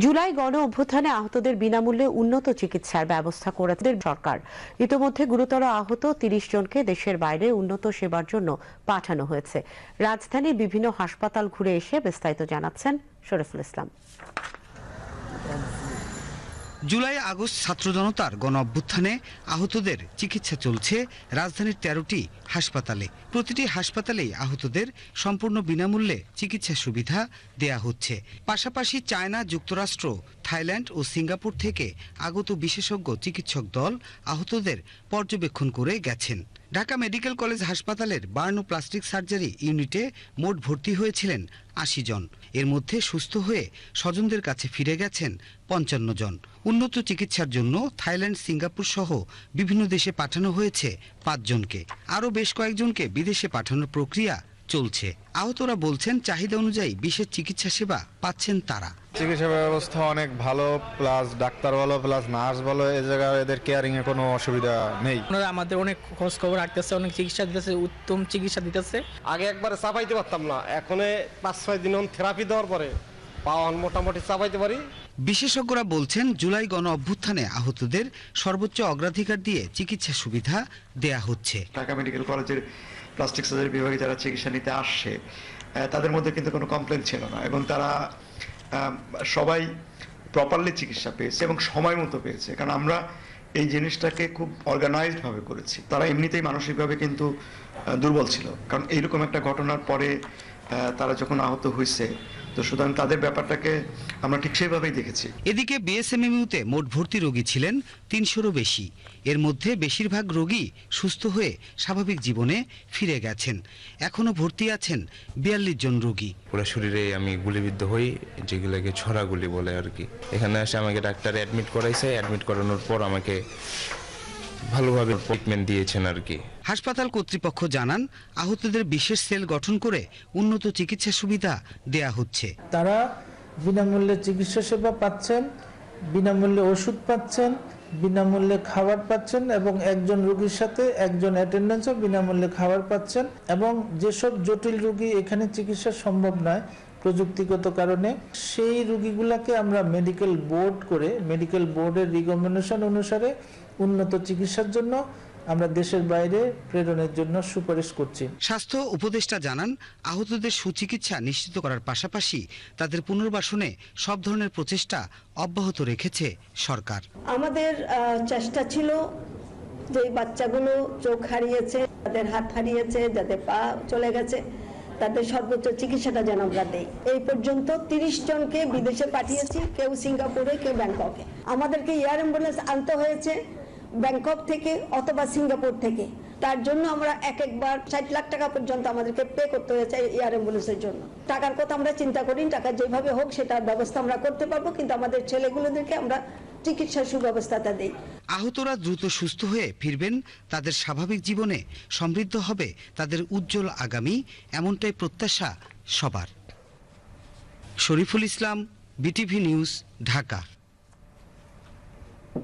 জুলাই গণ অভ্যুত্থানে আহতদের বিনামূল্যে উন্নত চিকিৎসার ব্যবস্থা করেছে সরকার। ইতোমধ্যে গুরুতর আহত ৩০ জনকে দেশের বাইরে উন্নত সেবার জন্য পাঠানো হয়েছে। রাজধানীর বিভিন্ন হাসপাতাল ঘুরে এসে বিস্তারিত জানাচ্ছেন শরীফুল ইসলাম। জুলাই আগস্ট ছাত্র জনতার গণ অভ্যুত্থানে আহতদের চিকিৎসা চলছে রাজধানীর ১৩টি হাসপাতালে। প্রতিটি হাসপাতালেই আহতদের সম্পূর্ণ বিনামূল্যে চিকিৎসা সুবিধা দেয়া হচ্ছে। পাশাপাশি চায়না, যুক্তরাষ্ট্র, থাইল্যান্ড ও সিঙ্গাপুর থেকে আগত বিশেষজ্ঞ চিকিৎসক দল আহতদের পর্যবেক্ষণ করে গেছেন। ঢাকা মেডিকেল কলেজ হাসপাতালের বার্ন ও প্লাস্টিক সার্জারি ইউনিটে মোট ভর্তি হয়েছিলেন ৮০ জন। এর মধ্যে সুস্থ হয়ে স্বজনদের কাছে ফিরে গেছেন ৫৫ জন। উন্নত চিকিৎসার জন্য থাইল্যান্ড, সিঙ্গাপুর সহ বিভিন্ন দেশে পাঠানো হয়েছে ৫ জনকে। আরও বেশ কয়েকজনকে বিদেশে পাঠানোর প্রক্রিয়া চলছে। আহতরা বলছেন, চাহিদা অনুযায়ী বিশেষ চিকিৎসা সেবা পাচ্ছেন তারা। চিকিৎসা ব্যবস্থা অনেক ভালো, প্লাস ডাক্তার বলো প্লাস নার্স বলো, এই জায়গায় এদের কেয়ারিং এ কোনো অসুবিধা নেই। ওনারা আমাদের অনেক খোঁজ খবর রাখতেছে, অনেক চিকিৎসা দিতেছে, উত্তম চিকিৎসা দিতেছে। আগে একবারে চাপাইতে পারতাম না, এখন ৫-৬ দিন থেরাপি দেওয়ার পরে পাওয়ান মোটামুটি চাপাইতে পারি। বিশেষজ্ঞরা বলছেন, জুলাই গণ অভ্যুত্থানে আহতদের সর্বোচ্চ অগ্রাধিকার দিয়ে চিকিৎসা সুবিধা দেয়া হচ্ছে। ঢাকা মেডিকেল কলেজের প্লাস্টিক সার্জারি বিভাগে যারা চিকিৎসা নিতে আসছে তাদের মধ্যে কিন্তু কোনো কমপ্লেন ছিল না, এবং তারা সবাই প্রপারলি চিকিৎসা পেয়েছে এবং সময় মতো পেয়েছে। কারণ আমরা এই জিনিসটাকে খুব অর্গানাইজড ভাবে করেছি। তারা এমনিতেই মানসিকভাবে কিন্তু দুর্বল ছিল, কারণ এইরকম একটা ঘটনার পরে তারা যখন আহত হয়েছে, তো সুতরাং তাদের ব্যাপারটাকে আমরা ঠিক সেভাবেই দেখেছি। এদিকে বিএসএমএমইউতে মোট ভর্তি রোগী ছিলেন ৩০০-রও বেশি। এর মধ্যে বেশিরভাগ রোগী সুস্থ হয়ে স্বাভাবিক জীবনে ফিরে গেছেন। এখনো ভর্তি আছেন ৪২ জন রোগী। পুরো শরীরে আমি গুলিবিদ্ধ হই, যেগুলোকে ছড়া গুলি বলে আর কি। এখানে এসে আমাকে ডাক্তার অ্যাডমিট করাইছে। অ্যাডমিট করানোর পর আমাকে ভালোভাবে ট্রিটমেন্ট দিয়েছেন আর কি। হাসপাতাল কর্তৃপক্ষ জানান, আহতদের বিশেষ সেল গঠন করে উন্নত চিকিৎসা সুবিধা দেয়া হচ্ছে। তারা বিনামূল্যে চিকিৎসা সেবা পাচ্ছেন, বিনামূল্যে ওষুধ পাচ্ছেন, বিনামূল্যে খাবার পাচ্ছেন, এবং একজন রোগীর সাথে একজন অ্যাটেন্ডেন্সও বিনামূল্যে খাবার পাচ্ছেন। এবং যেসব জটিল রোগী এখানে চিকিৎসা সম্ভব নয় প্রযুক্তিগত কারণে, সেই রোগীগুলোকে আমরা মেডিকেল বোর্ড করে, মেডিকেল বোর্ডের রিকমেন্ডেশন অনুসারে উন্নত চিকিৎসার জন্য আমরা দেশের বাইরে প্রেরণের জন্য সুপারিশ করছি। স্বাস্থ্য উপদেষ্টা জানান, আহতদের সুচিকিৎসা নিশ্চিত করার পাশাপাশি তাদের পুনর্বাসনে সব ধরনের প্রচেষ্টা অব্যাহত রেখেছে সরকার। আমাদের চেষ্টা ছিল যে বাচ্চাগুলো চোখ হারিয়েছে, যাদের হাত হারিয়েছে, যাদের পা চলে গেছে, তাদের সর্বোচ্চ চিকিৎসাটা যেন আমরা দেই। এই পর্যন্ত ৩০ জনকে বিদেশে পাঠিয়েছি, কেউ সিঙ্গাপুরে, কেউ ব্যাংককে। আমাদেরকে এয়ার অ্যাম্বুলেন্স আনতে হয়েছে ব্যাংকক থেকে অথবা সিঙ্গাপুর থেকে। তার জন্য আমরা একবার ৬০ লাখ টাকা পর্যন্ত আমাদেরকে পে করতে হয়েছে এয়ার অ্যাম্বুলেন্সের জন্য। টাকার কথা আমরা চিন্তা করি, টাকা যেভাবে হোক সেটার ব্যবস্থা আমরা করতে পারবো, কিন্তু আমাদের ছেলেগুলোদেরকে আমরা চিকিৎসার সুব্যবস্থাটা দেই। আহতরা দ্রুত সুস্থ হয়ে ফিরবেন, তাদের স্বাভাবিক জীবনে সমৃদ্ধ হবে তাদের উজ্জ্বল আগামী, এমনটাই প্রত্যাশা সবার। Shariful Islam, BTV news, Dhaka.